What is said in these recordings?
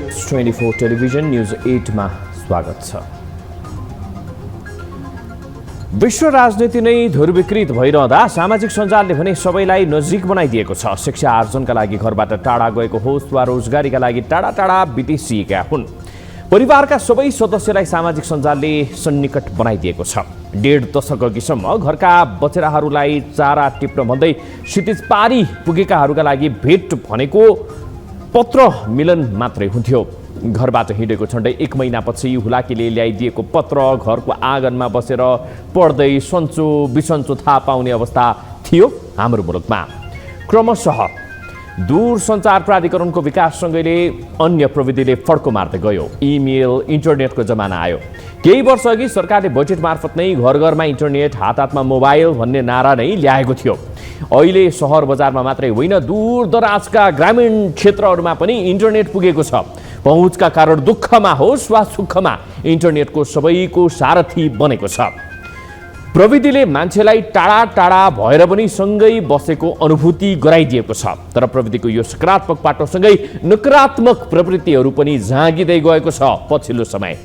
X24 television news 8 मा स्वागत छ। विश्व राजनीति नै धुरविकृत भइरहँदा सामाजिक सञ्जालले भने सबैलाई नजिक बनाइदिएको छ। शिक्षा आर्जनका लागि घरबाट टाढा गएको होस् वा रोजगारीका लागि टाढा टाढा विदेशिएका हुन्, परिवारका सबै सदस्यलाई सामाजिक सञ्जालले सन्निकट बनाइदिएको छ। 1.5 दशक अघिसम्म घरका बचेराहरूलाई चारा टिप्न भन्दै क्षितिज पारी पुगेकाहरूका लागि भेट भनेको पत्र मिलन मात्रै हुन्थ्यो। घरबाट हिँडेको झन्डै 1 महिनापछि हुलाकीले ल्याइदिएको पत्र घरको आँगनमा बसेर पढ्दै सन्चो बिसन्चो थाहा पाउने अवस्था थियो हाम्रो मुलुकमा। क्रमशः दूरसञ्चार प्राधिकरणको विकाससँगैले अन्य प्रविधिले फड्को मार्दै गयो। इमेल, इन्टरनेटको जमाना आयो। केही वर्ष अघि सरकारले बजेट मार्फत नै घर घरमा इन्टरनेट, हात हातमा मोबाइल भन्ने नारा नै ल्याएको थियो। अहिले सहर बजारमा मात्रै होइन, दूरदराजका ग्रामीण क्षेत्रहरूमा पनि इन्टरनेट पुगेको छ। पहुँचका कारण दुःखमा होस् वा सुखमा इन्टरनेटको सबैको सारथी बनेको छ। प्रविधिले मान्छेलाई टाढा टाढा भएर पनि सँगै बसेको अनुभूति गराइदिएको छ। तर प्रविधिको यो सकारात्मक पाटोसँगै नकारात्मक प्रवृत्तिहरू पनि झाँगिँदै गएको छ। पछिल्लो समय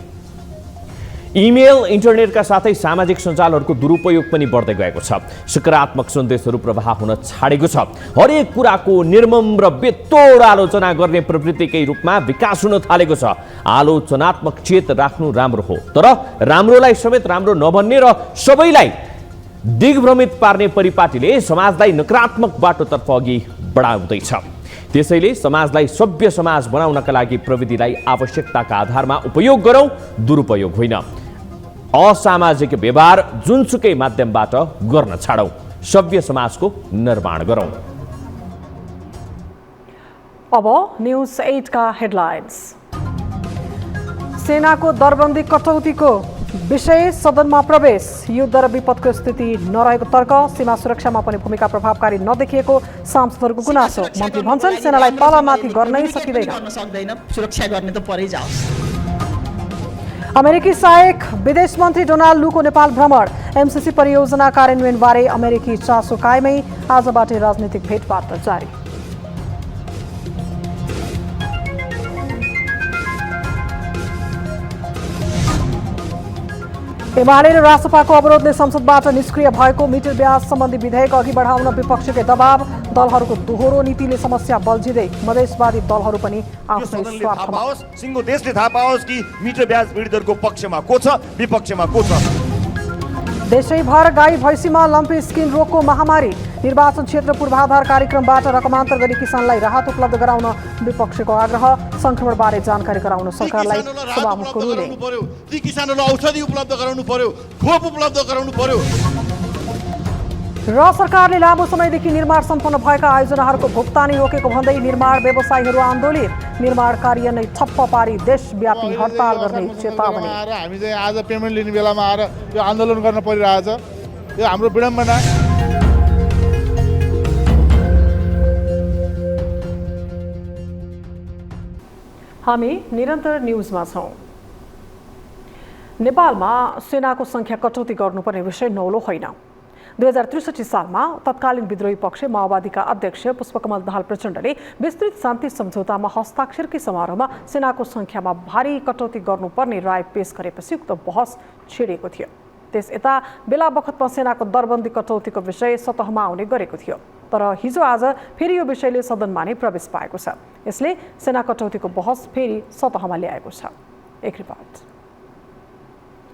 इमेल, इन्टरनेटका साथै सामाजिक सञ्जालहरूको दुरुपयोग पनि बढ्दै गएको छ। सकारात्मक सन्देशहरू प्रवाह हुन छाडेको छ। हरेक कुराको निर्मम र बेतोड आलोचना गर्ने प्रवृत्तिकै रूपमा विकास हुन थालेको छ। आलोचनात्मक चेत राख्नु राम्रो हो, तर राम्रोलाई समेत राम्रो नभन्ने र सबैलाई दिग्भ्रमित पार्ने परिपाटीले समाजलाई नकारात्मक बाटोतर्फ अघि बढाउँदैछ। त्यसैले समाजलाई सभ्य समाज बनाउनका लागि प्रविधिलाई आवश्यकताका आधारमा उपयोग गरौँ, दुरुपयोग होइन। असामाजिक व्यवहार जुनसुकै माध्यमबाट गर्न छाडौँ, सभ्य समाजको निर्माण गरौँ। अब न्युज 8 का हेडलाइन्स। सेनाको दरबन्दी कटौतीको विषय सदनमा प्रवेश। युद्ध र विपदको स्थिति नरहेको तर्क। सीमा सुरक्षामा पनि भूमिका प्रभावकारी नदेखिएको सांसदहरूको गुनासो। मन्त्री भन्छन् सेनालाई तलमाथि गर्नै सकिँदैन, सुरक्षा गर्ने त परै जाओस्। अमेरिकी सहायक विदेश मन्त्री डोनाल्ड लूको नेपाल भ्रमण। एमसीसी परियोजना कार्यान्वयनबारे अमेरिकी चासो कायमै। आजबाटै राजनीतिक भेटवार्ता जारी। एमाले र रासपाको अवरोधले संसदबाट निष्क्रिय भएको। मिटर ब्याज सम्बन्धी विधेयक अघि बढाउन विपक्षकै दबाव। दलहरूको दोहोरो नीतिले समस्या बल्झिँदै मधेसवादी दलहरू पनि आफ्नै स्वार्थमा। सिङ्गो देशले थाहा पाओस् कि मिटर ब्याज पीडितहरूको पक्षमा को छ, विपक्षमा को छ। देशैभर गाई भैँसीमा लम्पी स्किन रोगको महामारी। निर्वाचन क्षेत्र पूर्वाधार कार्यक्रमबाट रकमान्तर गरी किसानलाई राहत उपलब्ध गराउन विपक्षको आग्रह। संक्रमणबारे जानकारी गराउन सरकारलाई सभामुखको रुलिङ। ती किसानहरूलाई औषधि उपलब्ध गराउनु पर्यो, खोप उपलब्ध गराउनु पर्यो। र सरकारले लामो समयदेखि निर्माण सम्पन्न भएका आयोजनाहरूको भुक्तानी रोकेको भन्दै निर्माण व्यवसायीहरू आन्दोलित। निर्माण कार्य नै ठप्प पारी देशव्यापी हडताल गर्ने चेतावनी। हामी चाहिँ आज पेमेन्ट लिने बेलामा आएर यो आन्दोलन गर्न परिरहेछ, यो हाम्रो विडम्बना। हामी निरन्तर न्युजमा छौँ। नेपालमा सेनाको सङ्ख्या कटौती गर्नुपर्ने विषय नौलो होइन। 2063 सालमा तत्कालीन विद्रोही पक्ष माओवादीका अध्यक्ष पुष्पकमल दाहाल प्रचण्डले विस्तृत शान्ति सम्झौतामा हस्ताक्षरकै समारोहमा सेनाको सङ्ख्यामा भारी कटौती गर्नुपर्ने राय पेश गरेपछि उक्त बहस छिडेको थियो। त्यस यता बेला बखतमा सेनाको दरबन्दी कटौतीको विषय सतहमा आउने गरेको थियो। तर हिजो आज फेरि यो विषयले सदनमा नै प्रवेश पाएको छ। यसले सेना कटौतीको बहस फेरि सतहमा ल्याएको छ। एक रिपोर्ट।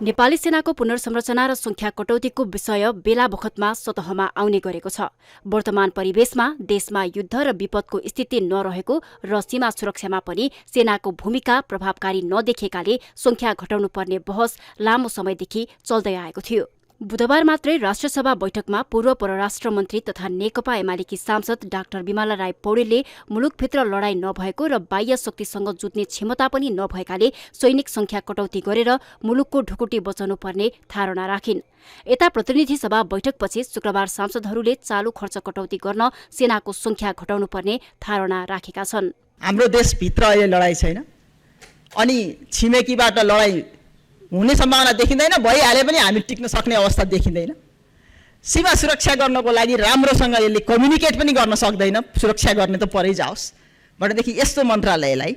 नेपाली सेनाको पुनर्संरचना र संख्या कटौतीको विषय बेला बखतमा सतहमा आउने गरेको छ। वर्तमान परिवेशमा देशमा युद्ध र विपदको स्थिति नरहेको र सीमा सुरक्षामा पनि सेनाको भूमिका प्रभावकारी नदेखेकाले संख्या घटाउनुपर्ने बहस लामो समयदेखि चल्दै आएको थियो। बुधबार मात्रै राष्ट्रसभा बैठकमा पूर्व परराष्ट्र मन्त्री तथा नेकपा एमालेकी सांसद डाक्टर बिमला राई पौडेलले मुलुकभित्र लडाईँ नभएको र बाह्य शक्तिसँग जुत्ने क्षमता पनि नभएकाले सैनिक संख्या कटौती गरेर मुलुकको ढुकुटी बचाउनु पर्ने धारणा राखिन्। यता प्रतिनिधि सभा बैठकपछि शुक्रबार सांसदहरूले चालु खर्च कटौती गर्न सेनाको संख्या घटाउनु पर्ने धारणा राखेका छन्। हाम्रो देशभित्र अहिले लडाईँ छैन, अनि छिमेकीबाट लडाईँ हुने सम्भावना देखिँदैन, भइहाले पनि हामी टिक्न सक्ने अवस्था देखिँदैन। सीमा सुरक्षा गर्नको लागि राम्रोसँग यसले कम्युनिकेट पनि गर्न सक्दैन, सुरक्षा गर्ने त परै जाओस् भनेदेखि यस्तो मन्त्रालयलाई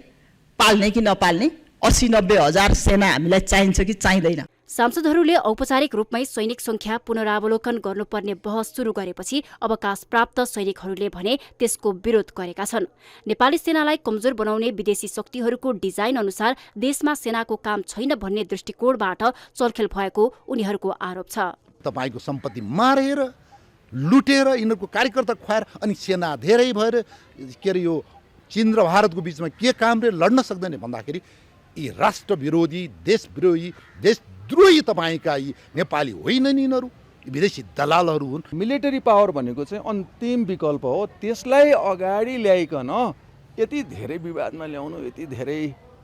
पाल्ने कि नपाल्ने 80-90 हजार सेना हामीलाई चाहिन्छ कि चाहिँदैन। सांसदहरूले औपचारिक रूपमै सैनिक संख्या पुनरावलोकन गर्नुपर्ने बहस सुरु गरेपछि अवकाश प्राप्त सैनिकहरूले भने त्यसको विरोध गरेका छन्। नेपाली सेनालाई कमजोर बनाउने विदेशी शक्तिहरूको डिजाइन अनुसार देशमा सेनाको काम छैन भन्ने दृष्टिकोणबाट चलखेल भएको उनीहरूको आरोप छ। तपाईको सम्पत्ति मारेर लुटेर यिनीहरूको कार्यकर्ता खुवाएर अनि सेना धेरै भएर के अरे यो चीन र भारतको बिचमा के कामले लड्न सक्दैन भन्दाखेरि यी राष्ट्र विरोधी देशविरोधी देशद्रोही तपाईँका यी नेपाली होइनन्, यिनीहरू विदेशी दलालहरू हुन्। मिलिटरी पावर भनेको चाहिँ अन्तिम विकल्प हो। त्यसलाई अगाडि ल्याइकन यति धेरै विवादमा ल्याउनु, यति धेरै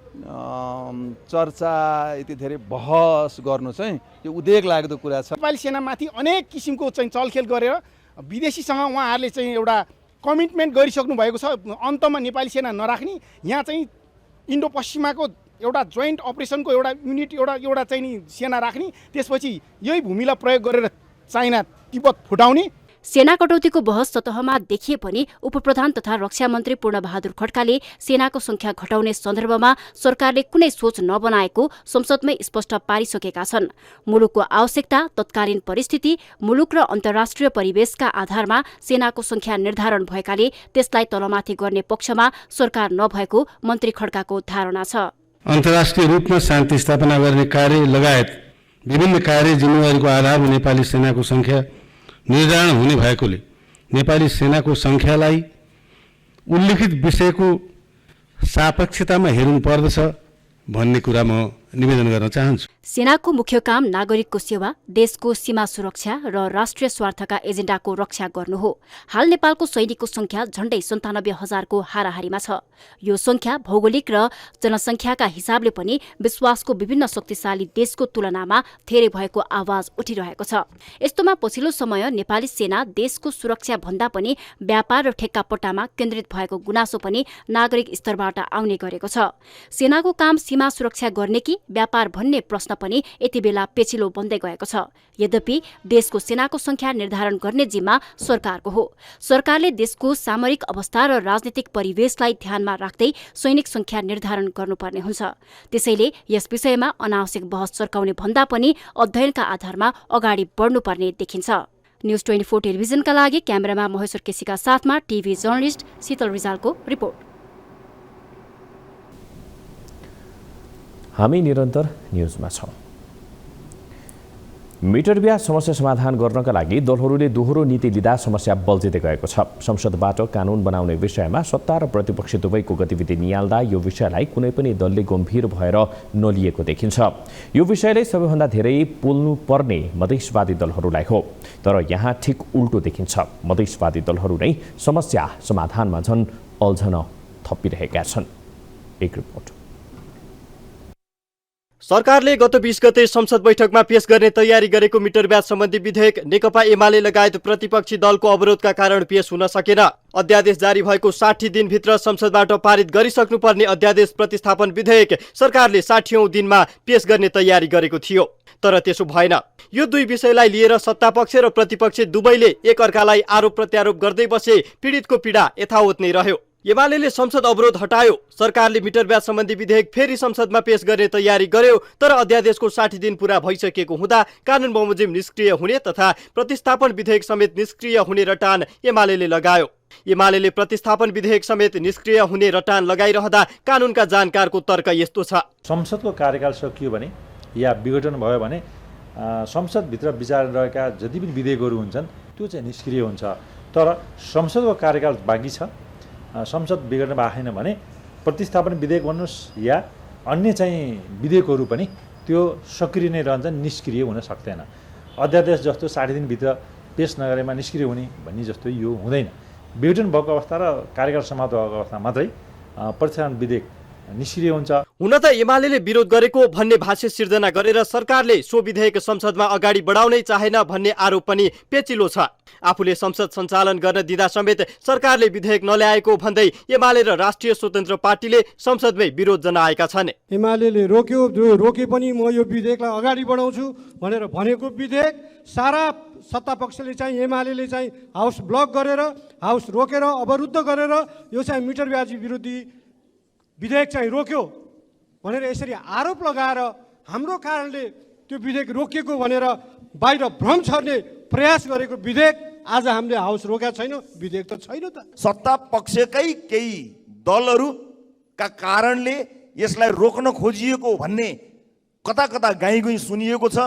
चर्चा, यति धेरै बहस गर्नु चाहिँ यो उद्वेग लाग्दो कुरा छ। नेपाली सेनामाथि अनेक किसिमको चाहिँ चलखेल गरेर विदेशीसँग उहाँहरूले चाहिँ एउटा कमिटमेन्ट गरिसक्नु भएको छ। अन्तमा नेपाली सेना नराख्ने, यहाँ चाहिँ इन्डो पश्चिमाको एउटा जोइन्ट अपरेसनको एउटा युनिट एउटा चाहिँ नि सेना राख्ने, त्यसपछि यही भूमिलाई प्रयोग गरेर चाइना तिब्बत फुटाउने। सेना कटौतीको बहस सतहमा देखिए पनि उपप्रधान तथा रक्षा मन्त्री पूर्णबहादुर खड्काले सेनाको संख्या घटाउने सन्दर्भमा सरकारले कुनै सोच नबनाएको संसदमै स्पष्ट पारिसकेका छन्। मुलुकको आवश्यकता, तत्कालीन परिस्थिति, मुलुक र अन्तर्राष्ट्रिय परिवेशका आधारमा सेनाको संख्या निर्धारण भएकाले त्यसलाई तलमाथि गर्ने पक्षमा सरकार नभएको मन्त्री खड्काको धारणा छ। अन्तर्राष्ट्रिय रूपमा शान्ति स्थापना गर्ने कार्य लगायत विभिन्न कार्य जिम्मेवारीको आधारमा नेपाली सेनाको संख्या निर्धारण हुने भएकोले नेपाली सेनाको संख्यालाई उल्लेखित विषयको सापेक्षतामा हेर्नु पर्दछ भन्ने कुरा म निवेदन गर्न चाहन्छु। सेनाको मुख्य काम नागरिकको सेवा, देशको सीमा सुरक्षा र राष्ट्रिय स्वार्थका एजेन्डाको रक्षा गर्नु हो। हाल नेपालको सैनिकको संख्या झण्डै 97,000 को हाराहारीमा छ। यो संख्या भौगोलिक र जनसंख्याका हिसाबले पनि विश्वासको विभिन्न शक्तिशाली देशको तुलनामा धेरै भएको आवाज उठिरहेको छ। यस्तोमा पछिल्लो समय नेपाली सेना देशको सुरक्षा भन्दा पनि व्यापार र ठेक्कापट्टामा केन्द्रित भएको गुनासो पनि नागरिक स्तरबाट आउने गरेको छ। सेनाको काम सीमा सुरक्षा गर्ने कि व्यापार भन्ने प्रश्न पनि यति बेला पेचिलो बन्दै गएको छ। यद्यपि देशको सेनाको संख्या निर्धारण गर्ने जिम्मा सरकारको हो। सरकारले देशको सामरिक अवस्था र राजनीतिक परिवेशलाई ध्यानमा राख्दै सैनिक संख्या निर्धारण गर्नुपर्ने हुन्छ। त्यसैले यस विषयमा अनावश्यक बहस चर्काउने भन्दा पनि अध्ययनका आधारमा अगाडि बढ्नुपर्ने देखिन्छ। न्यूज 24 टेलिभिजनका लागि क्यामेरामा महेश्वर केसीका साथमा टिभी जर्नलिस्ट शीतल रिजालको रिपोर्ट। हामी निरन्तर न्युजमा छौं। मिटर ब्याज समस्या समाधान गर्नका लागि दलहरूले दोहोरो नीति लिँदा समस्या बल्झिँदै गएको छ। संसदबाट कानून बनाउने विषयमा सत्ता र प्रतिपक्ष दुवैको गतिविधि नियाल्दा यो विषयलाई कुनै पनि दलले गम्भीर भएर नलिएको देखिन्छ। यो विषयले सबैभन्दा धेरै पोल्नुपर्ने मधेसवादी दलहरूलाई हो। तर यहाँ ठिक उल्टो देखिन्छ। मधेसवादी दलहरू नै समस्या समाधानमा झन् अल्झन थपिरहेका छन्। एक रिपोर्ट। सरकारले गत 20 गते संसद बैठकमा पेश गर्ने तयारी गरेको मिटर ब्याज सम्बन्धी विधेयक नेकपा एमाले लगायत प्रतिपक्षी दलको अवरोधका कारण पेश हुन सकेन। अध्यादेश जारी भएको 60 दिनभित्र संसदबाट पारित गरिसक्नुपर्ने अध्यादेश प्रतिस्थापन विधेयक सरकारले 60औं दिनमा पेश गर्ने तयारी गरेको थियो। तर त्यसो भएन। यो दुई विषयलाई लिएर सत्तापक्ष र प्रतिपक्ष दुवैले एकअर्कालाई आरोप प्रत्यारोप गर्दै बसे। पीडितको पीडा यथावत नै रह्यो। एमाले संसद अवरोध हटायो। सरकारले मिटर ब्याज सम्बन्धी विधेयक फेरि संसदमा पेश गर्ने तयारी गर्यो। तर अध्यादेशको 60 दिन पूरा भइसकेको हुँदा कानून बमोजिम निष्क्रिय हुने तथा प्रतिस्थापन विधेयक समेत निष्क्रिय हुने रटान एमाले लगायो। एमाले प्रतिस्थापन विधेयक समेत निष्क्रिय हुने रटान लगाइरहँदा कानूनका जानकारको तर्क यस्तो छ। संसदको कार्यकाल सकियो भने या विघटन भयो भने संसदभित्र विचार रहेका जति पनि विधेयकहरू हुन्छन् त्यो चाहिँ निष्क्रिय हुन्छ। तर संसदको कार्यकाल बाँकी छ। संसद विघटन भएको छैन भने प्रतिस्थापन विधेयक भन्नुहोस् या अन्य चाहिँ विधेयकहरू पनि त्यो सक्रिय नै रहन्छन्, निष्क्रिय हुन सक्दैन। अध्यादेश जस्तो 60 दिनभित्र पेश नगरेमा निष्क्रिय हुने भन्ने जस्तो यो हुँदैन। विघटन भएको अवस्था र कार्यकाल समाप्त भएको अवस्था मात्रै प्रतिस्थापन विधेयक निष्क्रिय हुन्छ। हुन त एमाले विरोध गरेको भन्ने भाष्य सिर्जना गरेर सरकारले सो विधेयक संसदमा अगाडि बढाउनै चाहेन भन्ने आरोप पनि पेचिलो छ। आफूले संसद सञ्चालन गर्न दिँदा समेत सरकारले विधेयक नल्याएको भन्दै एमाले र राष्ट्रिय स्वतन्त्र पार्टीले संसदमै विरोध जनाएका छन्। एमाले रोके पनि म यो विधेयकलाई अगाडि बढाउँछु भनेर भनेको विधेयक सारा सत्तापक्षले चाहिँ एमाले चाहिँ हाउस ब्लक गरेर हाउस रोकेर अवरुद्ध गरेर यो चाहिँ मिटर ब्याज विरोधी विधेयक चाहिँ रोक्यो भनेर यसरी आरोप लगाएर हाम्रो कारणले त्यो विधेयक रोकिएको भनेर बाहिर भ्रम छर्ने प्रयास गरेको विधेयक आज हामीले हाउस रोकेका छैनौँ। विधेयक त छैन त। सत्ता पक्षकै केही दलहरूका कारणले यसलाई रोक्न खोजिएको भन्ने कता कता गाईगुई सुनिएको छ।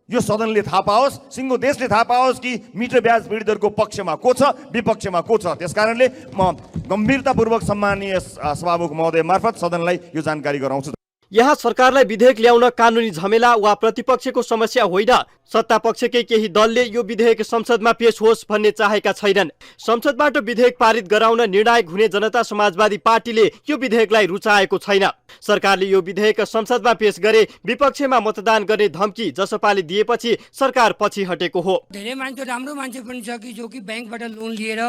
यो सदनले थाहा पाओस्, सिङ्गो देशले थाहा पाओस् कि मिटर ब्याज पीडितहरूको पक्षमा को छ, विपक्षमा को छ। त्यसकारणले म गम्भीरतापूर्वक सम्माननीय सभामुख महोदय मार्फत सदनलाई यो जानकारी गराउँछु। यहाँ सरकारलाई विधेयक ल्याउन कानुनी झमेला वा प्रतिपक्षको समस्या होइन, सत्ता पक्षकै केही दलले यो विधेयक संसदमा पेश होस् भन्ने चाहेका छैनन्। संसदबाट विधेयक पारित गराउन निर्णायक हुने जनता समाजवादी पार्टीले यो विधेयकलाई रुचाएको छैन। सरकारले यो विधेयक संसदमा पेश गरे विपक्षमा मतदान गर्ने धम्की जसपाले दिएपछि सरकार पछि हटेको हो। धेरै मान्छे राम्रो मान्छे पनि छ कि जो कि ब्याङ्कबाट लोन लिएर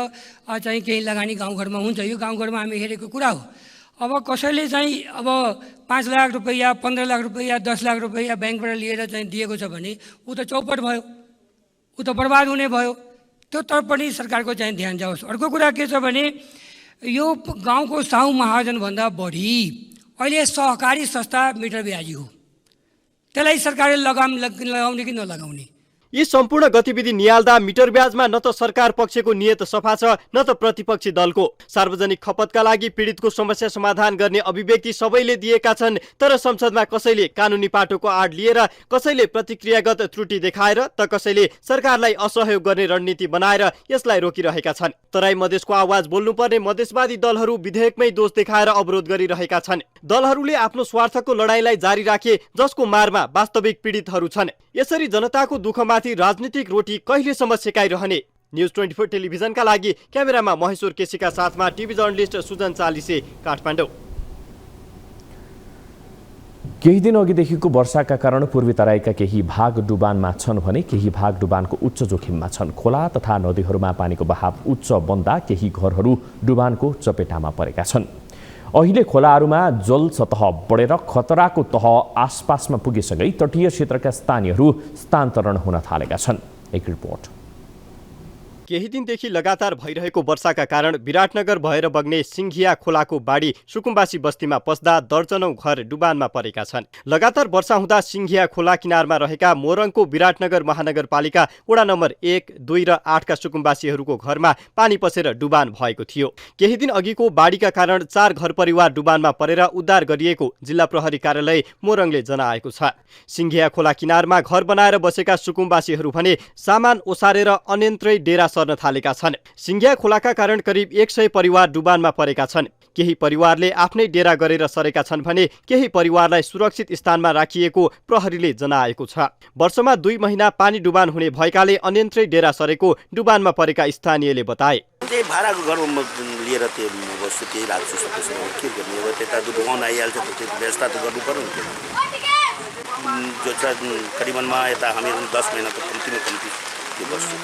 चाहिँ केही लगानी गाउँघरमा हुन्छ। यो गाउँघरमा हामी हेरेको कुरा हो। अब कसैले चाहिँ अब 5 लाख रुपैयाँ, 15 लाख रुपैयाँ, 10 लाख रुपैयाँ ब्याङ्कबाट लिएर चाहिँ दिएको छ भने ऊ त चौपट भयो, ऊ त बर्बाद हुने भयो। त्योतर्फ पनि सरकारको चाहिँ ध्यान जाओस्। अर्को कुरा के छ भने यो गाउँको साहु महाजनभन्दा बढी अहिले सहकारी संस्था मिटर ब्याजी हो। त्यसलाई सरकारले लगाउने कि नलगाउने, यी सम्पूर्ण गतिविधि निहाल्दा मिटर ब्याजमा न त सरकार पक्षको नियत सफा छ न त प्रतिपक्षी दलको। सार्वजनिक खपतका लागि पीडितको समस्या समाधान गर्ने अभिव्यक्ति सबैले दिएका छन्, तर संसदमा कसैले कानुनी पाटोको आड लिएर, कसैले प्रतिक्रियागत त्रुटि देखाएर त कसैले सरकारलाई असहयोग गर्ने रणनीति बनाएर यसलाई रोकिरहेका छन्। तराई मधेसको आवाज बोल्नुपर्ने मधेसवादी दलहरू विधेयकमै दोष देखाएर अवरोध गरिरहेका छन्। दलहरूले आफ्नो स्वार्थको लडाईँलाई जारी राखे, जसको मारमा वास्तविक पीडितहरू छन्। यसरी जनताको दुःखमाथि राजनीतिक रोटी कहिलेसम्म सेकाइरहने? न्युज 24 टेलिभिजनका लागि क्यामेरामा महेश्वर केसीका साथमा टिभी जर्नलिस्ट सुजन चालिसे, काठमाडौँ। केही दिन अघिदेखिको वर्षाका कारण पूर्वी तराईका केही भाग डुबानमा छन् भने केही भाग डुबानको उच्च जोखिममा छन्। खोला तथा नदीहरूमा पानीको बहाव उच्च बन्दा केही घरहरू डुबानको चपेटामा परेका छन्। अहिले खोलाहरूमा जल सतह बढेर खतराको तह आसपासमा पुगेसँगै तटीय क्षेत्रका स्थानीयहरू स्थानान्तरण हुन थालेका छन्। एक रिपोर्ट। केही दिनदेखि लगातार भइरहेको वर्षाका कारण विराटनगर भएर बग्ने सिङ्घिया खोलाको बाढी सुकुम्बासी बस्तीमा पस्दा दर्जनौं घर डुबानमा परेका छन्। लगातार वर्षा हुँदा सिङ्घिया खोला किनारमा रहेका मोरङको विराटनगर महानगरपालिका वडा नम्बर 1, 2 र 8 का सुकुम्बासीहरूको घरमा पानी पसेर डुबान भएको थियो। केही दिन अघिको बाढीका कारण 4 घर परिवार डुबानमा परेर उद्धार गरिएको जिल्ला प्रहरी कार्यालय मोरङले जनाएको छ। सिङ्घिया खोला किनारमा घर बनाएर बसेका सुकुम्बासीहरू भने सामान ओसारेर अन्यन्त्रै डेरा सर्न थालेका छन्। सिङ्घिया खोलाका कारण करिब 100 परिवार डुबानमा परेका छन्। केही परिवारले आफ्नै डेरा गरेर सरेका छन् भने केही परिवारलाई सुरक्षित स्थानमा राखिएको प्रहरीले जनाएको छ। वर्षमा 2 महिना पानी डुबान हुने भएकाले अन्यन्त्रै डेरा सरेको डुबानमा परेका स्थानीयले बताए। त्यही भाडाको घर लिएर त्यो बस्छु, त्यही राख्छु, सबैसँग के गर्ने अब त्यता डुबाउन आइहाल्छ त त्यो व्यवस्था त गर्नु पर्यो नि। जो छ करिबनमा यता हामीहरू 10 महिना त कम्तीमा कम्ती त्यो बस्छु।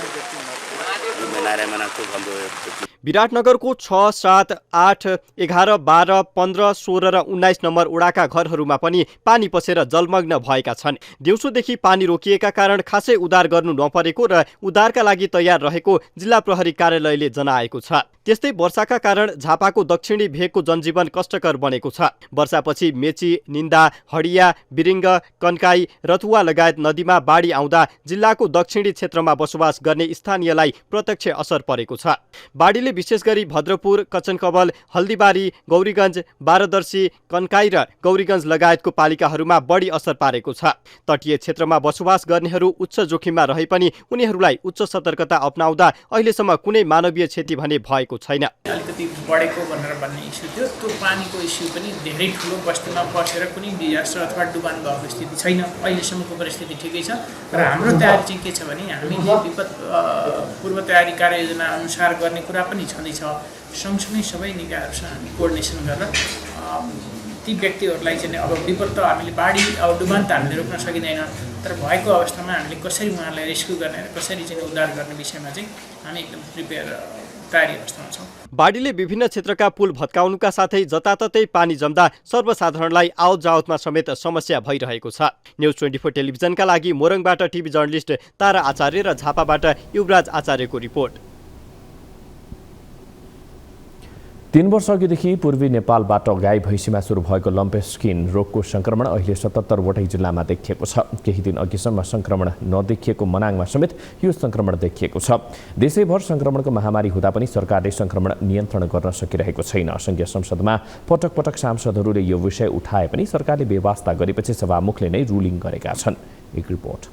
विराटनगरको 6, 7, 8, 11, 12, 15, 16 र 19 नम्बर वडाका घरहरूमा पनि पानी पसेर जलमग्न भएका छन्। दिउँसोदेखि पानी रोकिएका कारण खासै उद्धार गर्नु नपरेको र उद्धारका लागि तयार रहेको जिल्ला प्रहरी कार्यालयले जनाएको छ। त्यस्तै वर्षाका कारण झापाको दक्षिणी भेगको जनजीवन कष्टकर बनेको छ। वर्षापछि मेची, निन्दा, हडिया, बिरिङ्ग, कन्काई, रथुवा लगायत नदीमा बाढी आउँदा जिल्लाको दक्षिणी क्षेत्रमा बसोबास गर्ने स्थानीयलाई प्रत्यक्ष असर परेको छ। बाढीले विशेष गरी भद्रपुर, कचनकवल, हल्दीबारी, गौरीगञ्ज, बारदर्शी, कन्काई र गौरीगञ्ज लगायतको पालिकाहरूमा बढी असर पारेको छ। तटीय क्षेत्रमा बसोबास गर्नेहरू उच्च जोखिममा रहे पनि उनीहरूलाई उच्च सतर्कता अपनाउँदा अहिलेसम्म कुनै मानवीय क्षति भने भएको छैन। अलिकति बढेको भनेर भन्ने इस्यु थियो, त्यो पानीको इस्यु पनि धेरै ठुलो बस्तीमा पसेर कुनै डिजास्टर अथवा डुबान भएको स्थिति छैन। अहिलेसम्मको परिस्थिति ठिकै छ र हाम्रो तयारी चाहिँ के छ भने हामीले विपद पूर्व तयारी कार्ययोजना अनुसार गर्ने कुरा पनि छँदैछ। सँगसँगै सबै निकायहरूसँग हामी कोअर्डिनेसन गरेर ती व्यक्तिहरूलाई चाहिँ अब विपद त हामीले बाढी अब डुबान त हामीले रोक्न सकिँदैन, तर भएको अवस्थामा हामीले कसरी उहाँहरूलाई रेस्क्यु गर्ने र कसरी चाहिँ उद्धार गर्ने विषयमा चाहिँ हामी एकदम प्रिपेयर तयारी अवस्थामा छौँ। बाढीले विभिन्न क्षेत्रका पुल भत्काउनुका साथै जताततै पानी जम्दा सर्वसाधारणलाई आवत जावतमा समेत समस्या भइरहेको छ। न्युज 24 टेलिभिजनका लागि मोरङबाट टिभी जर्नलिस्ट तारा आचार्य र झापाबाट युवराज आचार्यको रिपोर्ट। तीन वर्ष अघिदेखि पूर्वी नेपालबाट गाई भैँसीमा सुरु भएको लम्पी स्किन रोगको संक्रमण अहिले 77 वटै जिल्लामा देखिएको छ। केही दिन अघिसम्म संक्रमण नदेखिएको मनाङमा समेत यो संक्रमण देखिएको छ। देशैभर संक्रमणको महामारी हुँदा पनि सरकारले संक्रमण नियन्त्रण गर्न सकिरहेको छैन। संघीय संसदमा पटक पटक सांसदहरूले यो विषय उठाए पनि सरकारले बेवास्ता गरेपछि सभामुखले नै रुलिङ गरेका छन्। एक रिपोर्ट।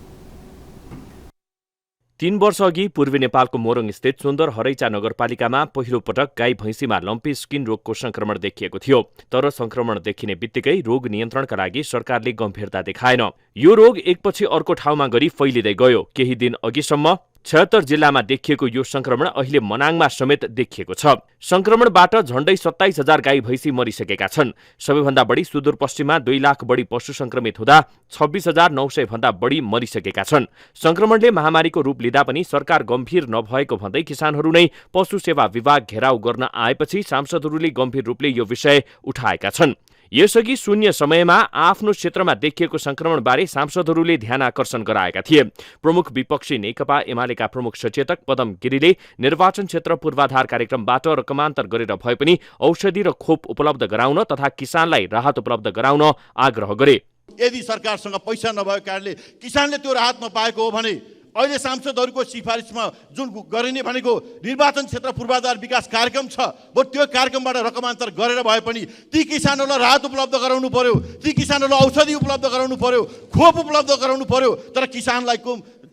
3 वर्ष अघि पूर्वी नेपालको मोरङ स्थित सुन्दर हरैचा नगरपालिकामा पहिलो पटक गाई भैँसीमा लम्पी स्किन रोगको संक्रमण देखिएको थियो। तर संक्रमण देखिने बित्तिकै रोग नियन्त्रणका लागि सरकारले गम्भीरता देखाएन। यो रोग एकपछि अर्को ठाउँमा गरी फैलिँदै गयो। केही दिन अघिसम्म 76 जिल्लामा देखिएको यो संक्रमण अहिले मनाङमा समेत देखिएको छ। संक्रमणबाट झण्डै 27,000 गाई भैँसी मरिसकेका छन्। सबैभन्दा बढी सुदूरपश्चिममा 2 लाख बढी पशु संक्रमित हुँदा 26,900 भन्दा बढी मरिसकेका छन्। संक्रमणले महामारीको रूप लिँदा पनि सरकार गम्भीर नभएको भन्दै किसानहरू नै पशु सेवा विभाग घेराउ गर्न आएपछि सांसदहरूले गम्भीर रूपले यो विषय उठाएका छन्। यसअघि शून्य समयमा आफ्नो क्षेत्रमा देखिएको संक्रमणबारे सांसदहरूले ध्यान आकर्षण गराएका थिए। प्रमुख विपक्षी नेकपा एमालेका प्रमुख सचेतक पदम गिरीले निर्वाचन क्षेत्र पूर्वाधार कार्यक्रमबाट रकमान्तर गरेर भए पनि औषधि र खोप उपलब्ध गराउन तथा किसानलाई राहत उपलब्ध गराउन आग्रह गरे। यदि सरकारसँग पैसा नभएको कारणले किसानले त्यो राहत नपाएको हो भने अहिले सांसदहरूको सिफारिसमा जुन गरिने भनेको निर्वाचन क्षेत्र पूर्वाधार विकास कार्यक्रम छ, त्यो कार्यक्रमबाट रकमान्तर गरेर भए पनि ती किसानहरूलाई राहत उपलब्ध गराउनु पर्यो, ती किसानहरूलाई औषधि उपलब्ध गराउनु पर्यो, खोप उपलब्ध गराउनु पर्यो। तर किसानलाई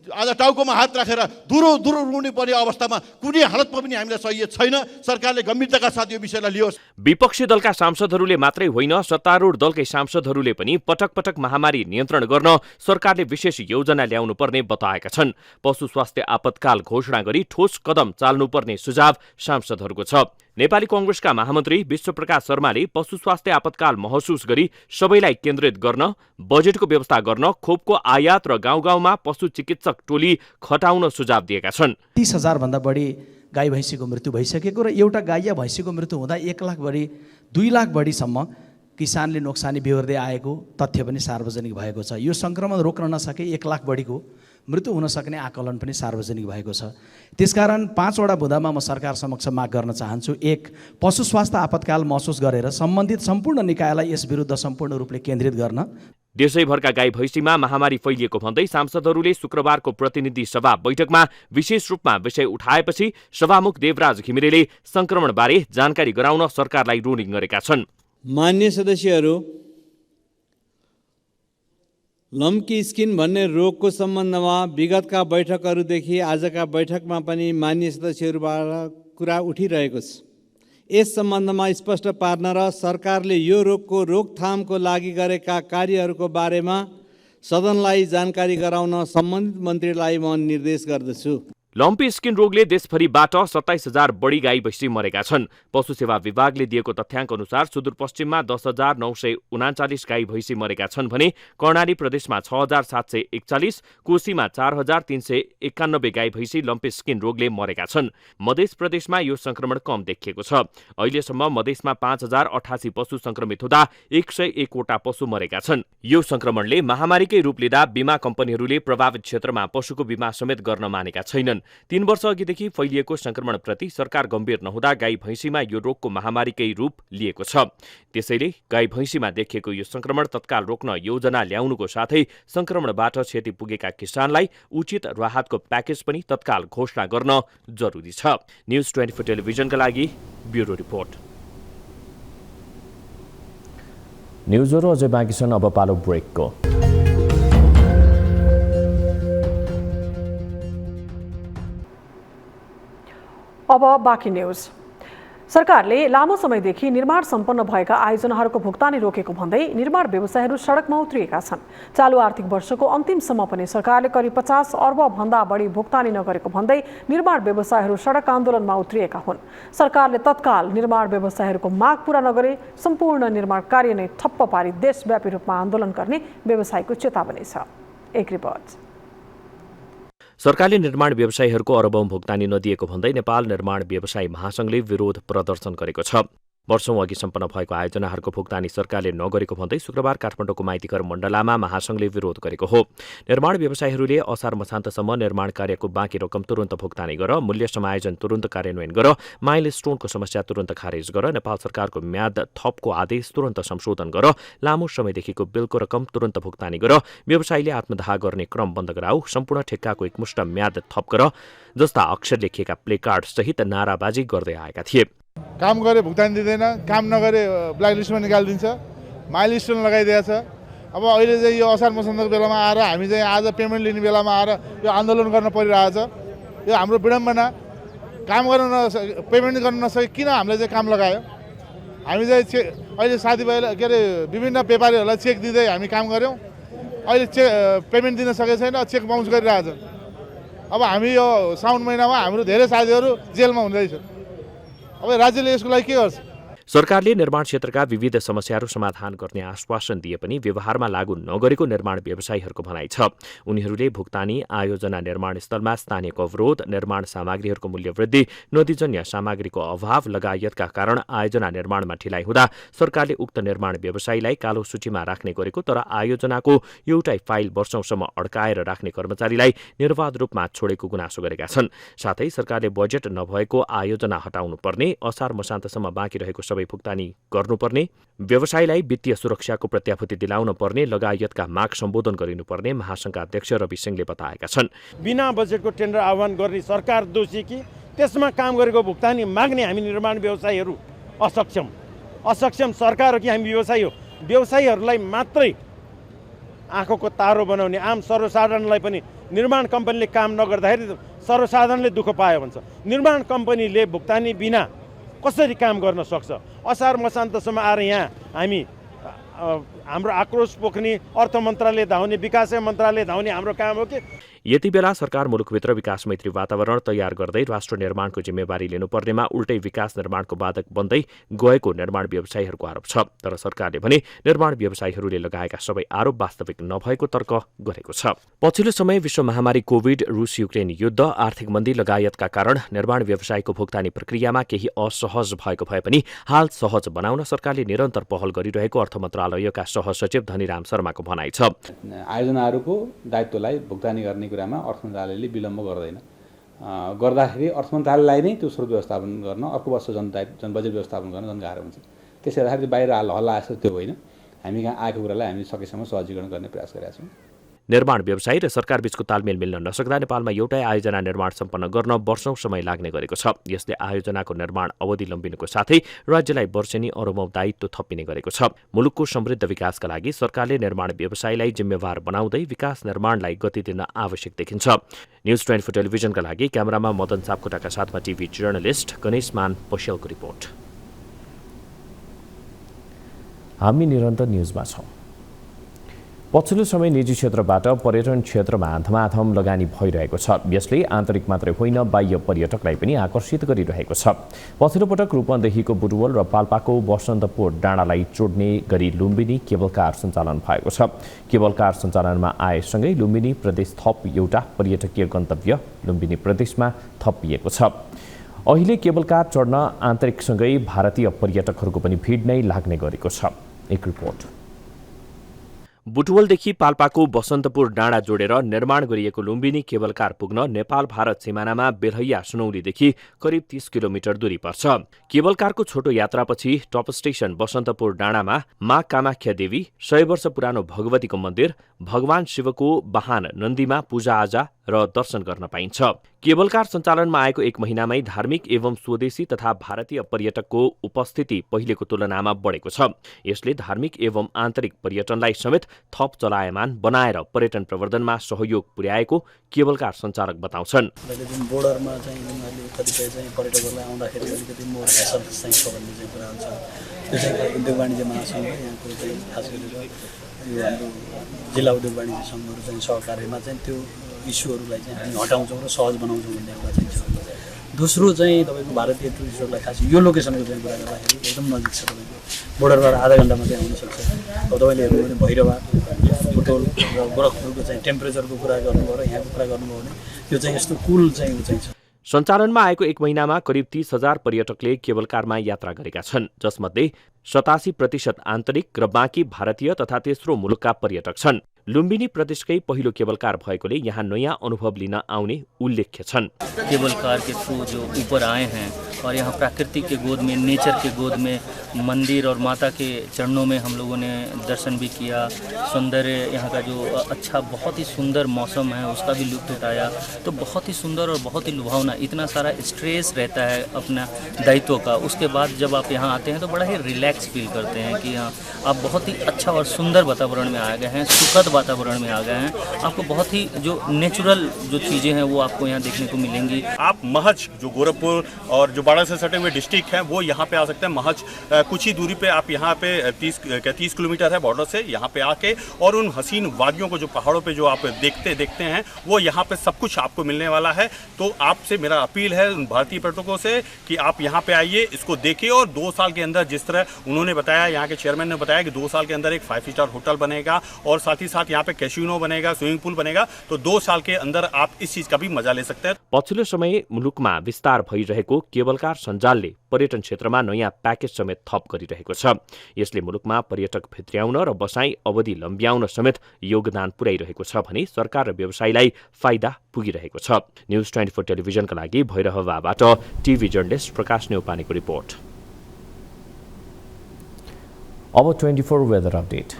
आज टाउकोमा हात राखेर दुरो रुने पर्ने अवस्थामा कुनै हालतमा पनि हामीलाई सही छैन। सरकारले गम्भीरताका साथ यो विषयलाई लियोस्। विपक्षी दलका सांसदहरूले मात्रै होइन, सत्तारूढ दलकै सांसदहरूले पनि पटक पटक महामारी नियन्त्रण गर्न सरकारले विशेष योजना ल्याउनु पर्ने बताएका छन्। पशु स्वास्थ्य आपतकाल घोषणा गरी ठोस कदम चाल्नुपर्ने सुझाव सांसदहरूको छ। नेपाली कांग्रेसका महामन्त्री विश्वप्रकाश शर्माले पशु स्वास्थ्य आपतकाल महसुस गरी सबैलाई केन्द्रित गर्न, बजेटको व्यवस्था गर्न, खोपको आयात र गाउँ गाउँमा पशु चिकित्सक टोली खटाउन सुझाव दिएका छन्। 30,000 भन्दा बढी गाई भैँसीको मृत्यु भइसकेको र एउटा गाई या भैँसीको मृत्यु हुँदा 1 लाख बढी 2 लाख बढीसम्म किसानले नोक्सानी बिहोर्दै आएको तथ्य पनि सार्वजनिक भएको छ। यो संक्रमण रोक्न नसके 1 लाख बढीको मृत्यु हुन सक्ने आकलन पनि सार्वजनिक भएको छ। त्यसकारण 5 वटा बुँदामा म सरकार समक्ष माग गर्न चाहन्छु। 1, पशु स्वास्थ्य आपतकाल महसुस गरेर सम्बन्धित सम्पूर्ण निकायलाई यस विरुद्ध सम्पूर्ण रूपले केन्द्रित गर्न। देशैभरका गाई भैँसीमा महामारी फैलिएको भन्दै सांसदहरूले शुक्रबारको प्रतिनिधि सभा बैठकमा विशेष रूपमा विषय उठाएपछि सभामुख देवराज घिमिरेले संक्रमणबारे जानकारी गराउन सरकारलाई रुलिङ गरेका छन्। मान्य सदस्यहरू, लम्की स्किन भन्ने रोगको सम्बन्धमा विगतका बैठकहरूदेखि आजका बैठकमा पनि मान्य सदस्यहरूबाट कुरा उठिरहेको छ। यस सम्बन्धमा स्पष्ट पार्न र सरकारले यो रोगको रोकथामको लागि गरेका कार्यहरूको बारेमा सदनलाई जानकारी गराउन सम्बन्धित मन्त्रीलाई म निर्देश गर्दछु। लम्पी स्किन रोगले देशभरिबाट 27,000 बढी गाई भैँसी मरेका छन्। पशु सेवा विभागले दिएको तथ्याङ्क अनुसार सुदूरपश्चिममा 10,939 गाई भैँसी मरेका छन् भने कर्णाली प्रदेशमा 6,741, कोशीमा 4,391 गाई भैँसी लम्पी स्किन रोगले मरेका छन्। मध्य प्रदेशमा यो संक्रमण कम देखिएको छ। अहिलेसम्म मधेसमा 5,088 पशु संक्रमित हुँदा 101 वटा पशु मरेका छन्। यो संक्रमणले महामारीकै रूप लिँदा बीमा कम्पनीहरूले प्रभावित क्षेत्रमा पशुको बीमा समेत गर्न मानेका छैनन्। 3 वर्ष अघिदेखि फैलिएको संक्रमणप्रति सरकार गम्भीर नहुँदा गाई भैँसीमा यो रोगको महामारीकै रूप लिएको छ। त्यसैले गाई भैँसीमा देखिएको यो संक्रमण तत्काल रोक्न योजना ल्याउनुको साथै संक्रमणबाट क्षति पुगेका किसानलाई उचित राहतको प्याकेज पनि तत्काल घोषणा गर्न जरुरी छ। न्युज 24 टेलिभिजनका लागि ब्युरो रिपोर्ट। न्युजहरू अझै बाँकी छन्, अब पालो ब्रेकको। अब बाँकी न्यूज। सरकारले लामो समयदेखि निर्माण सम्पन्न भएका आयोजनाहरूको भुक्तानी रोकेको भन्दै निर्माण व्यवसायीहरू सडकमा उत्रिएका छन्। चालु आर्थिक वर्षको अन्तिमसम्म पनि सरकारले करिब 50 अर्ब भन्दा बढी भुक्तानी नगरेको भन्दै निर्माण व्यवसायीहरू सडक आन्दोलनमा उत्रिएका हुन्। सरकारले तत्काल निर्माण व्यवसायीहरूको माग पूरा नगरे सम्पूर्ण निर्माण कार्य नै ठप्प पारी देशव्यापी रूपमा आन्दोलन गर्ने व्यवसायीको चेतावनी छ। एक रिपोर्ट। सरकारले निर्माण व्यवसायीहरूको अरबौं भुक्तानी नदिएको भन्दै नेपाल निर्माण व्यवसायी महासंघले विरोध प्रदर्शन गरेको छ। वर्षौं अघि सम्पन्न भएको आयोजनाहरूको भुक्तानी सरकारले नगरेको भन्दै शुक्रबार काठमाडौँको माइतीघर मण्डलामा महासंघले विरोध गरेको हो। निर्माण व्यवसायीहरूले असार मसान्तसम्म निर्माण कार्यको बाँकी रकम तुरन्त भुक्तानी गर, मूल्य समायोजन तुरन्त कार्यान्वयन गर, माइलस्टोनको समस्या तुरन्त खारेज गर, नेपाल सरकारको म्याद थपको आदेश तुरन्त संशोधन गर, लामो समयदेखिको बिलको रकम तुरन्त भुक्तानी गर, व्यवसायीले आत्मदाह गर्ने क्रम बन्द गराऊ, सम्पूर्ण ठेक्काको एकमुष्ट म्याद थप गर जस्ता अक्षर लेखिएका प्लेकार्ड सहित नाराबाजी गर्दै आएका थिए। काम गरे भुक्तानी दिँदैन, काम नगरे ब्ल्याकलिस्टमा निकालिदिन्छ, माइलस्टोन लगाइदिएको छ। अब अहिले चाहिँ यो असार मसान्तको बेलामा आएर हामी चाहिँ आज पेमेन्ट लिने बेलामा आएर यो आन्दोलन गर्न परिरहेछ। यो हाम्रो विडम्बना। काम गर्न पेमेन्ट गर्न नसके किन हामीले चाहिँ काम लगायो? हामी चाहिँ अहिले साथीभाइलाई के अरे विभिन्न व्यापारीहरूलाई चेक दिँदै हामी काम गऱ्यौँ। अहिले पेमेन्ट दिन सकेको छैन, चेक बाउन्स गरिरहेछ। अब हामी यो साउन महिनामा हाम्रो धेरै साथीहरू जेलमा हुँदैछ। अब राज्यले यसको लागि के गर्छ? सरकारले निर्माण क्षेत्रका विविध समस्याहरू समाधान गर्ने आश्वासन दिए पनि व्यवहारमा लागू नगरेको निर्माण व्यवसायीहरूको भनाइ छ। उनीहरूले भुक्तानी, आयोजना, निर्माण स्थलमा स्थानीयको अवरोध, निर्माण सामग्रीहरूको मूल्य वृद्धि, नदीजन्य सामग्रीको अभाव लगायतका कारण आयोजना निर्माणमा ढिलाइ हुँदा सरकारले उक्त निर्माण व्यवसायीलाई कालो सूचीमा राख्ने गरेको, तर आयोजनाको एउटै फाइल वर्षौंसम्म अड्काएर राख्ने कर्मचारीलाई निर्वाध रूपमा छोडेको गुनासो गरेका छन्। साथै सरकारले बजेट नभएको आयोजना हटाउनुपर्ने, असार मसान्तसम्म बाँकी रहेको सबै भुक्तानी गर्नुपर्ने, व्यवसायीलाई वित्तीय सुरक्षाको प्रत्याभूति दिलाउन पर्ने लगायतका माग सम्बोधन गरिनुपर्ने महासंघका अध्यक्ष रवि सिंहले बताएका छन्। बिना बजेटको टेन्डर आह्वान गर्ने सरकार दोषी कि त्यसमा काम गरेको भुक्तानी माग्ने हामी निर्माण व्यवसायीहरू असक्षम सरकार हो कि हामी व्यवसायी हो? व्यवसायीहरूलाई मात्रै आँखाको तारो बनाउने, आम सर्वसाधारणलाई पनि निर्माण कम्पनीले काम नगर्दाखेरि सर्वसाधारणले दुःख पायो भन्छ। निर्माण कम्पनीले भुक्तानी बिना कसरी काम गर्न सक्छ? असार मसान्तसम्म आएर यहाँ हामी हाम्रो आक्रोश पोख्ने, अर्थ मन्त्रालय धाउने, विकास मन्त्रालय धाउने हाम्रो काम हो कि? यति बेला सरकार मुलुकभित्र विकास मैत्री वातावरण तयार गर्दै राष्ट्र निर्माणको जिम्मेवारी लिनुपर्नेमा उल्टै विकास निर्माणको बाधक बन्दै गएको निर्माण व्यवसायीहरूको आरोप छ। तर सरकारले भने निर्माण व्यवसायीहरूले लगाएका सबै आरोप वास्तविक नभएको तर्क गरेको छ। पछिल्लो समय विश्व महामारी कोभिड, रूस युक्रेन युद्ध, आर्थिक मन्दी लगायतका कारण निर्माण व्यवसायको भुक्तानी प्रक्रियामा केही असहज भएको भए पनि हाल सहज बनाउन सरकारले निरन्तर पहल गरिरहेको अर्थ मन्त्रालयका सहसचिव धनीराम शर्माको भनाइ छ। आयोजनाहरूको दायित्वलाई भुक्तानी गर्ने कुरामा अर्थ मन्त्रालयले विलम्ब गर्दैन। गर्दाखेरि अर्थ मन्त्रालयलाई नै त्यो स्रोत व्यवस्थापन गर्न, अर्को वर्ष बजेट व्यवस्थापन गर्न झन् गाह्रो हुन्छ। त्यसै गर्दाखेरि बाहिर हल्ला आएको त्यो होइन, हामी कहाँ आएको कुरालाई हामी सकेसम्म सहजीकरण गर्ने प्रयास गरेका छौँ। निर्माण व्यवसायी र सरकार बीचको तालमेल मिल्न नसक्दा नेपालमा एउटै आयोजना निर्माण सम्पन्न गर्न वर्षौं समय लाग्ने गरेको छ। यसले आयोजनाको निर्माण अवधि लम्बिनुको साथै राज्यलाई वर्षेनी अरबौं दायित्व थपिने गरेको छ। मुलुकको समृद्ध विकासका लागि सरकारले निर्माण व्यवसायीलाई जिम्मेवार बनाउँदै विकास निर्माणलाई गति दिन आवश्यक देखिन्छ। न्युज 24 टेलिभिजनका लागि क्यामेरामा मदन सापकोटाका साथमा टिभी जर्नलिस्ट गणेशमान पौडेलको रिपोर्ट। हामी निरन्तर न्युजमा छौं। पछिल्लो समय निजी क्षेत्रबाट पर्यटन क्षेत्रमा धमाधम लगानी भइरहेको छ। यसले आन्तरिक मात्रै होइन बाह्य पर्यटकलाई पनि आकर्षित गरिरहेको छ। पछिल्लो पटक रूपन्देहीको बुटवल र पाल्पाको बसन्तपुर डाँडालाई जोड्ने गरी लुम्बिनी केबल कार सञ्चालन भएको छ। केबल कार सञ्चालनमा आएसँगै लुम्बिनी प्रदेश थप एउटा पर्यटकीय गन्तव्य लुम्बिनी प्रदेशमा थपिएको छ। अहिले केबल कार चढ्न आन्तरिकसँगै भारतीय पर्यटकहरूको पनि भिड नै लाग्ने गरेको छ। एक रिपोर्ट। बुटवलदेखि पाल्पाको बसन्तपुर डाँडा जोडेर निर्माण गरिएको लुम्बिनी केबल कार पुग्न नेपाल भारत सिमानामा बेलहैया सुनौलीदेखि करिब 30 किलोमिटर दूरी पर्छ। केबल कारको छोटो यात्रापछि टप स्टेशन बसन्तपुर डाँडामा माँ कामाख्या देवी, 100 वर्ष पुरानो भगवतीको मन्दिर, भगवान शिवको वाहन नन्दीमा पूजाआजा र दर्शन गर्न पाइन्छ। केबल कार सञ्चालनमा आएको 1 महिनामै धार्मिक एवं स्वदेशी तथा भारतीय पर्यटकको उपस्थिति पहिलेको तुलनामा बढेको छ। यसले धार्मिक एवं आन्तरिक पर्यटनलाई समेत थप चलायमान बनाएर पर्यटन प्रवर्धनमा सहयोग पुर्याएको केबल कार सञ्चालक बताउँछन्। बोर्डरमा चाहिँ उनीहरूले कतिपय चाहिँ पर्यटकहरूलाई आउँदाखेरि अलिकति मोर हेसल चाहिँ छ भन्ने चाहिँ कुरा हुन्छ। त्यो चाहिँ उद्योग वाणिज्य महासङ्घ यहाँको चाहिँ खास गरेर यो हाम्रो जिल्ला उद्योग वाणिज्य सङ्घहरू चाहिँ सहकार्यमा चाहिँ त्यो इस्युहरूलाई चाहिँ हामी हटाउँछौँ र सहज बनाउँछौँ भन्ने एउटा चाहिँ छ। दोस्रो चाहिँ तपाईँको भारतीय टुरिस्टहरूलाई खास यो लोकेसनको चाहिँ कुरा गर्दाखेरि एकदम नजिक छ। तपाईँको बोर्डरबाट आधा घन्टामा चाहिँ आउनसक्छ। अब तपाईँले हेर्नु भने भैरवा, बुटवल र गोरखपुरको चाहिँ टेम्परेचरको कुरा गर्नुभयो र यहाँको कुरा गर्नुभयो भने यो चाहिँ यस्तो कुल चाहिँ ऊ चाहिँ छ। सञ्चालनमा आएको 1 महिनामा करिब 30,000 पर्यटकले केबल कारमा यात्रा गरेका छन्, जसमध्ये 87% आन्तरिक र बाँकी भारतीय तथा तेस्रो मुलुकका पर्यटक छन्। लुम्बिनी प्रदेशकै पहिलो केबल कार भएकोले यहाँ नयाँ अनुभव लिन आउने उल्लेख्य छन्। केबल कार के थ्रू जो ऊपर आए हैं और यहाँ प्रकृति के गोद में, नेचर के गोद में, मंदिर और माता के चरणों में हम लोगों ने दर्शन भी किया। सौंदर्य यहाँ का जो अच्छा, बहुत ही सुंदर मौसम है उसका भी लुत्फ उठाया। तो बहुत ही सुंदर और बहुत ही लुभावना, इतना सारा स्ट्रेस रहता है अपना दायित्व का, उसके बाद जब आप यहाँ आते हैं तो बड़ा ही रिलैक्स फील करते हैं कि हाँ आप बहुत ही अच्छा और सुंदर वातावरण में आ गए हैं, सुखद वातावरण में आ गए हैं। आपको बहुत ही जो नेचुरल जो चीज़ें हैं वो आपको यहाँ देखने को मिलेंगी। आप महज जो गोरखपुर और जो बाड़ा से सटे हुए डिस्ट्रिक्ट हैं वो यहाँ पे आ सकते हैं। महज कुछ ही दूरी पे आप यहाँ पे 30 किलोमीटर है बॉर्डर से, यहाँ पे आके और उन हसीन वादियों को जो पहाड़ों पे जो आप देखते हैं वो यहाँ पे सब कुछ आपको मिलने वाला है। तो आपसे मेरा अपील है उन भारतीय पर्यटकों से कि आप यहाँ पे आइए, इसको देखिए और 2 साल के अंदर जिस तरह उन्होंने बताया, यहाँ के चेयरमैन ने बताया कि 2 साल के अंदर एक 5 स्टार होटल बनेगा और साथ ही साथ यहाँ पे कैसिनो बनेगा, स्विमिंग पूल बनेगा। तो 2 साल के अंदर आप इस चीज का भी मजा ले सकते हैं। पछिल्लो समय मुलुकमा विस्तार भइरहेको केबल कार सञ्जालले पर्यटन क्षेत्रमा नयाँ प्याकेज समेत थप गरिरहेको छ। यसले मुलुकमा पर्यटक भित्र्याउन र बसाई अवधि लम्ब्याउन समेत योगदान पुर्याइरहेको छ भने सरकार र व्यवसायीलाई फाइदा पुगिरहेको छ। न्युज 24 टेलिभिजनका लागि भैरहवाबाट टिभी जर्नलिस्ट प्रकाश नेउपानेको रिपोर्ट। अब 24 वेदर अपडेट।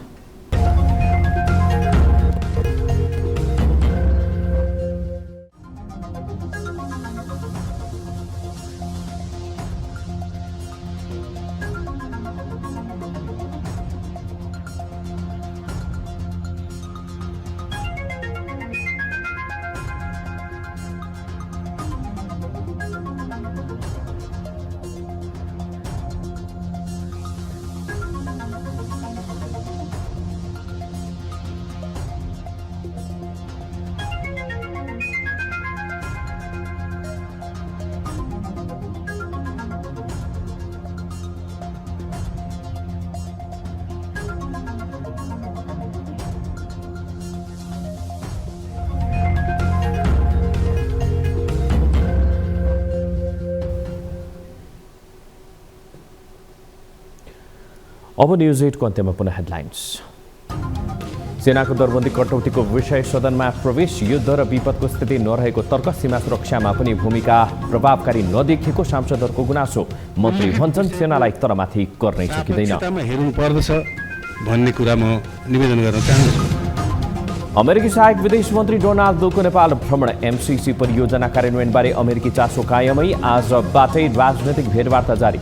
अब न्युज 8 को अन्त्यमा पुनः हेडलाइन्स। सेनाको दरबन्दी कटौतीको विषय सदनमा प्रवेश, युद्ध र विपदको स्थिति नरहेको तर्क, सीमा सुरक्षामा पनि भूमिका प्रभावकारी नदेखिएको सांसदहरूको गुनासो। मन्त्री भन्छन् सेनालाई तरमाथि गर्नै सकिँदैन। हेर्नु पर्दछ भन्ने कुरा म निवेदन गर्न चाहन्छु। अमेरिकी सहायक विदेश मन्त्री डोनाल्ड डोको नेपाल भ्रमण, एमसीसी परियोजना कार्यान्वयनबारे अमेरिकी चासो कायमै, आजबाटै राजनैतिक भेटवार्ता जारी।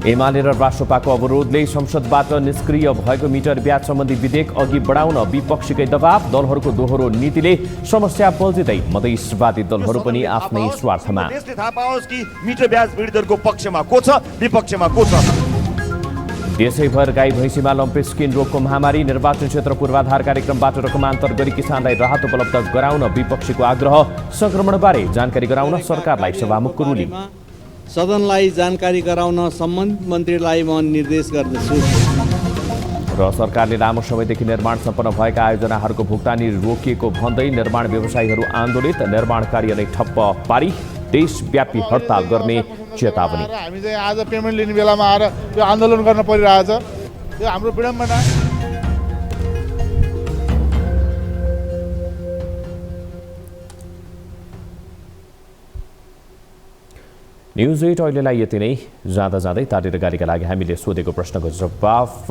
एमाले र राष्ट्रपाको अवरोधले संसदबाट निष्क्रिय भएको मिटर ब्याज सम्बन्धी विधेयक अघि बढाउन विपक्षीकै दबाव, दलहरूको दोहोरो नीतिले समस्या बल्झिँदै मधेसवादी दलहरू पनि आफ्नै स्वार्थमा। देशले थाहा पाओस् कि मिटर ब्याज पीडितहरूको पक्षमा को छ, विपक्षमा को छ। देशैभर गाई भैँसीमा लम्पे स्किन रोगको महामारी, निर्वाचन क्षेत्र पूर्वाधार कार्यक्रमबाट रकमान्तर गरी किसानलाई राहत उपलब्ध गराउन विपक्षीको आग्रह, संक्रमणबारे जानकारी गराउन सरकारलाई सभामुखको रुलिङ। सदनलाई जानकारी गराउन सम्बन्धित मन्त्रीलाई म निर्देश गर्दछु। र सरकारले लामो समयदेखि निर्माण सम्पन्न भएका आयोजनाहरूको भुक्तानी रोकिएको भन्दै निर्माण व्यवसायीहरू आन्दोलित, निर्माण कार्य नै ठप्प पारी, देशव्यापी हडताल गर्ने चेतावनी। हामी चाहिँ आज पेमेन्ट लिने बेलामा आएर त्यो आन्दोलन गर्न परिरहेछ, यो हाम्रो विडम्बना। न्युज 8 अहिलेलाई यति नै। जाँदा जाँदै तारेर गाडीका लागि हामीले सोधेको प्रश्नको जवाफ।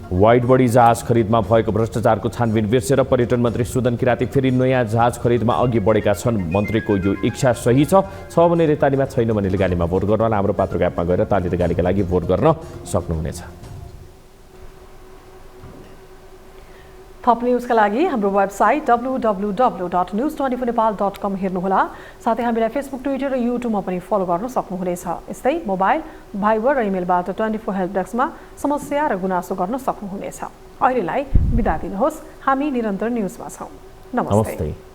वाइड बडी जहाज खरिदमा भएको भ्रष्टाचारको छानबिन बिर्सेर पर्यटन मन्त्री सुदन किराती फेरि नयाँ जहाज खरिदमा अघि बढेका छन्। मन्त्रीको यो इच्छा सही छ भने रेतालीमा, छैन भने लेगालीमा भोट गर्न हाम्रो पात्रको एपमा गएर ताली गालीका लागि भोट गर्न सक्नुहुनेछ। थप न्युजका लागि हाम्रो वेबसाइट www.news24nepal.com हेर्नुहोला। साथै हामीलाई फेसबुक, ट्विटर र युट्युबमा पनि फलो गर्न सक्नुहुनेछ। यस्तै मोबाइल, भाइबर र इमेलबाट 24 हेल्प डेस्कमा समस्या र गुनासो गर्न सक्नुहुनेछ। अहिलेलाई बिदा दिनुहोस्, हामी निरन्तर न्युजमा छौँ। नमस्ते।